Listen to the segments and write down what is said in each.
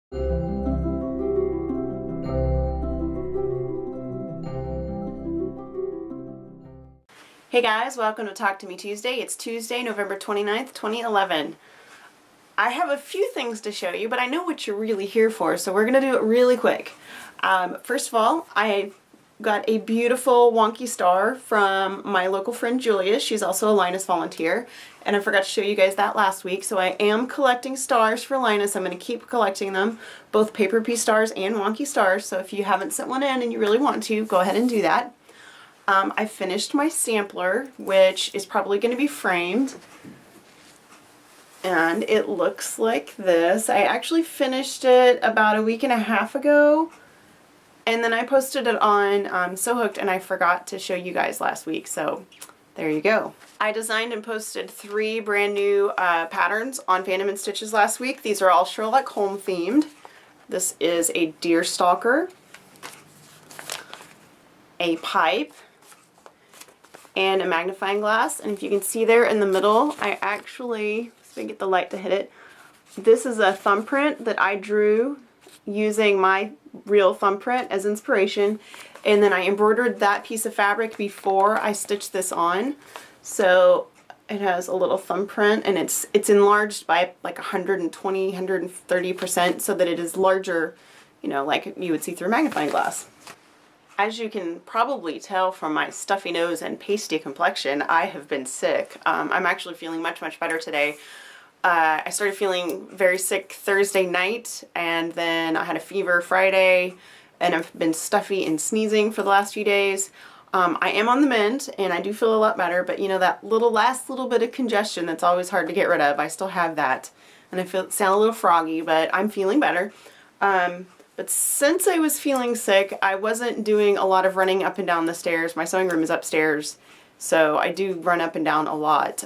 Hey guys, welcome to Talk to Me Tuesday. It's Tuesday, November 29th, 2011. I have a few things to show you, but I know what you're really here for, so we're going to do it really quick. First of all, I got a beautiful wonky star from my local friend Julia. She's also a Linus volunteer, and I forgot to show you guys that last week. So I am collecting stars for Linus. I'm going to keep collecting them, both paper piece stars and wonky stars, so if you haven't sent one in and you really want to, go ahead and do that. I finished my sampler, which is probably going to be framed, and it looks like this. I actually finished it about a week and a half ago, and then I posted it on Sewhooked, and I forgot to show you guys last week, so there you go. I designed and posted 3 brand new patterns on Fandom In Stitches last week. These are all Sherlock Holmes themed. This is a deer stalker, a pipe, and a magnifying glass. And if you can see there in the middle, I actually, so I get the light to hit it, this is a thumbprint that I drew using my real thumbprint as inspiration, and then I embroidered that piece of fabric before I stitched this on. So it has a little thumbprint, and it's enlarged by like 120, 130% so that it is larger, you know, like you would see through a magnifying glass. As you can probably tell from my stuffy nose and pasty complexion, I have been sick. I'm actually feeling much, much better today. I started feeling very sick Thursday night, and then I had a fever Friday, and I've been stuffy and sneezing for the last few days. I am on the mend, and I do feel a lot better, but you know, that last little bit of congestion that's always hard to get rid of, I still have that. And I sound a little froggy, but I'm feeling better. But since I was feeling sick, I wasn't doing a lot of running up and down the stairs. My sewing room is upstairs, so I do run up and down a lot.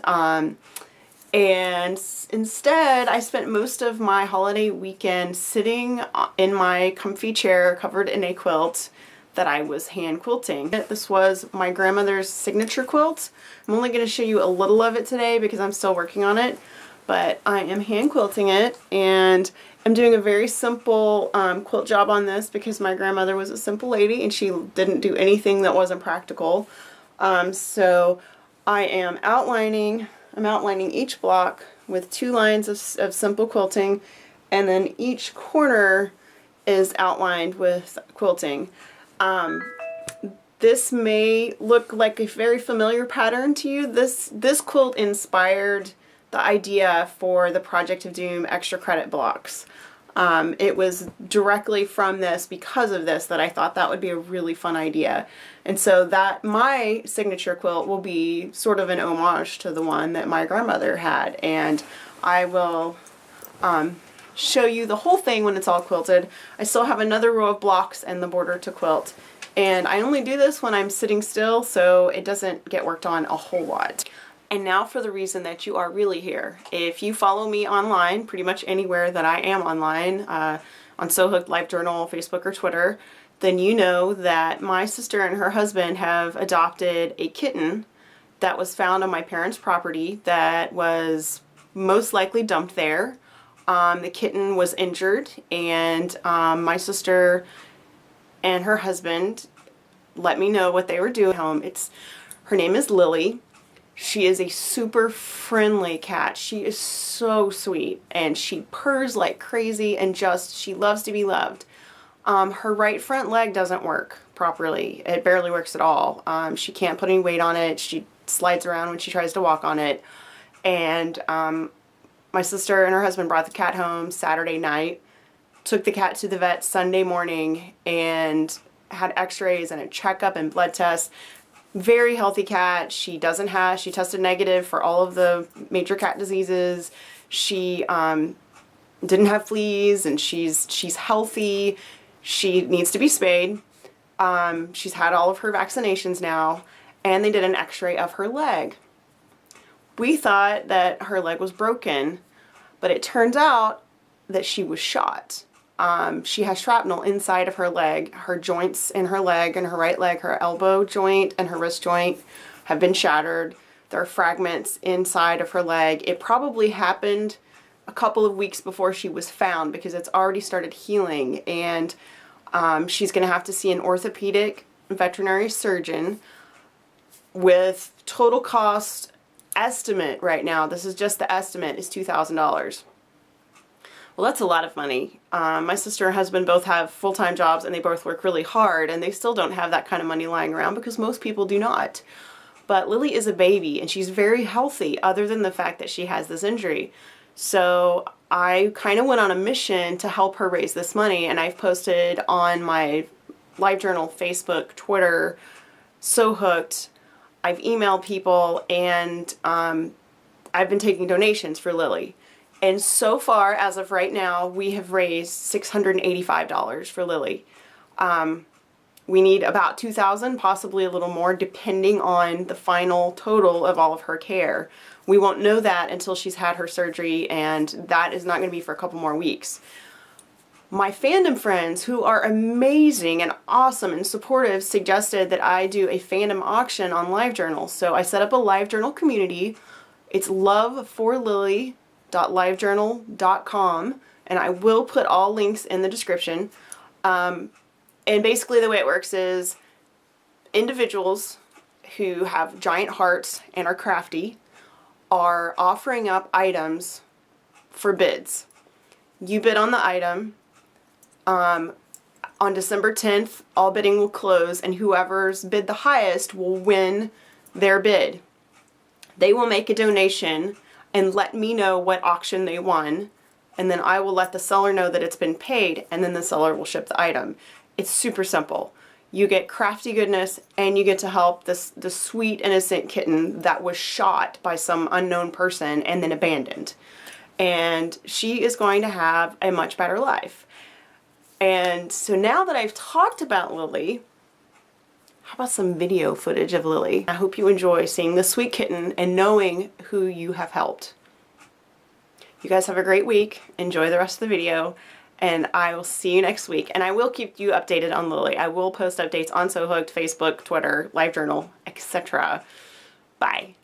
And instead, I spent most of my holiday weekend sitting in my comfy chair covered in a quilt that I was hand quilting. This was my grandmother's signature quilt. I'm only going to show you a little of it today because I'm still working on it, but I am hand quilting it, and I'm doing a very simple quilt job on this because my grandmother was a simple lady and she didn't do anything that wasn't practical. So I am outlining each block with 2 lines of simple quilting, and then each corner is outlined with quilting. This may look like a very familiar pattern to you. This quilt inspired the idea for the Project of Doom extra credit blocks. It was directly from this, because of this, that I thought that would be a really fun idea. And so that my signature quilt will be sort of an homage to the one that my grandmother had. And I will show you the whole thing when it's all quilted. I still have another row of blocks and the border to quilt. And I only do this when I'm sitting still, so it doesn't get worked on a whole lot. And now for the reason that you are really here. If you follow me online, pretty much anywhere that I am online, on Sewhooked, LiveJournal, Facebook, or Twitter, then you know that my sister and her husband have adopted a kitten that was found on my parents' property that was most likely dumped there. The kitten was injured, and my sister and her husband let me know what they were doing home. Her name is Lily. She is a super friendly cat. She is so sweet, and she purrs like crazy, and she loves to be loved. Her right front leg doesn't work properly. It barely works at all. She can't put any weight on it. She slides around when she tries to walk on it. And my sister and her husband brought the cat home Saturday night, took the cat to the vet Sunday morning, and had x-rays and a checkup and blood tests. Very healthy cat. She tested negative for all of the major cat diseases. She didn't have fleas, and she's healthy. She needs to be spayed. She's had all of her vaccinations now, and they did an x-ray of her leg. We thought that her leg was broken, but it turns out that she was shot. She has shrapnel inside of her leg. Her joints in her leg and her right leg, her elbow joint and her wrist joint have been shattered. There are fragments inside of her leg. It probably happened a couple of weeks before she was found because it's already started healing, and she's going to have to see an orthopedic veterinary surgeon with total cost estimate right now, this is just the estimate, is $2,000. Well, that's a lot of money. My sister and husband both have full-time jobs and they both work really hard, and they still don't have that kind of money lying around because most people do not. But Lily is a baby and she's very healthy other than the fact that she has this injury. So I kind of went on a mission to help her raise this money, and I've posted on my LiveJournal, Facebook, Twitter, Sewhooked. I've emailed people, and I've been taking donations for Lily. And so far, as of right now, we have raised $685 for Lily. We need about $2,000, possibly a little more, depending on the final total of all of her care. We won't know that until she's had her surgery, and that is not going to be for a couple more weeks. My fandom friends, who are amazing and awesome and supportive, suggested that I do a fandom auction on LiveJournal. So I set up a LiveJournal community. It's loveforlily.livejournal.com, and I will put all links in the description. And basically the way it works is individuals who have giant hearts and are crafty are offering up items for bids. You bid on the item. On December 10th, all bidding will close, and whoever's bid the highest will win their bid. They will make a donation and let me know what auction they won, and then I will let the seller know that it's been paid, and then the seller will ship the item. It's super simple. You get crafty goodness, and you get to help the sweet, innocent kitten that was shot by some unknown person and then abandoned. And she is going to have a much better life. And so now that I've talked about Lily, how about some video footage of Lily? I hope you enjoy seeing this sweet kitten and knowing who you have helped. You guys have a great week. Enjoy the rest of the video, and I will see you next week. And I will keep you updated on Lily. I will post updates on Sewhooked, Facebook, Twitter, LiveJournal, etc. Bye.